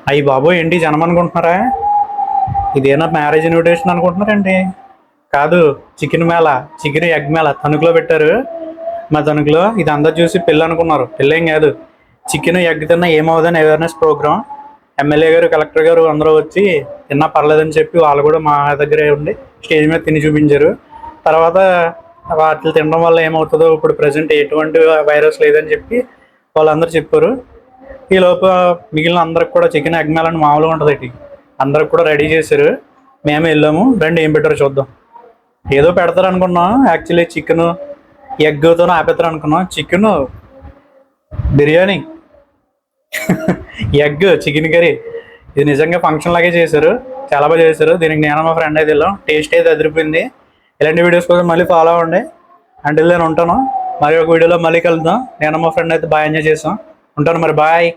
అయ్యి బాబోయ్ ఏంటి జనం అనుకుంటున్నారా? ఇదేనా మ్యారేజ్ ఇన్విటేషన్ అనుకుంటున్నారండి? కాదు, chicken Mela, chicken egg Mela తణుకులో పెట్టారు. మా తణుకులో ఇది అందరు చూసి పెళ్ళి అనుకున్నారు. పెళ్ళేం కాదు, చికెన్ ఎగ్ తిన్నా ఏమవుదని అవేర్నెస్ ప్రోగ్రామ్. ఎమ్మెల్యే గారు, కలెక్టర్ గారు అందరూ వచ్చి తిన్నా పర్లేదని చెప్పి వాళ్ళు కూడా మా దగ్గరే ఉండి స్టేజ్ మీద తిని చూపించారు. తర్వాత వాటిని తినడం వల్ల ఏమవుతుందో, ఇప్పుడు ప్రజెంట్ ఎటువంటి వైరస్ లేదని చెప్పి వాళ్ళందరూ చెప్పారు. ఈ లోపు మిగిలిన అందరికి కూడా చికెన్ ఎగ్ మేళని మామూలుగా ఉంటుంది ఇటు, అందరికి కూడా రెడీ చేశారు. మేము వెళ్ళాము, రండి ఏం పెట్టారో చూద్దాం. ఏదో పెడతారు అనుకున్నాం, యాక్చువల్లీ చికెన్ ఎగ్తో ఆపేస్తారు అనుకున్నాం. Chicken biryani, egg chicken curry, ఇది నిజంగా ఫంక్షన్ లాగే చేశారు. చాలా బాగా చేశారు. దీనికి నేను మా ఫ్రెండ్ అయితే వెళ్ళాం. టేస్ట్ అయితే అదిరిపోయింది. ఇలాంటి వీడియోస్ కోసం మళ్ళీ ఫాలో అవ్వండి. అంటే నేను ఉంటాను, మరి ఒక వీడియోలో మళ్ళీ కలుద్దాం. నేను మా ఫ్రెండ్ అయితే బాగా ఎంజాయ్ చేసాం. ఉంటాను మరి, బాయ్.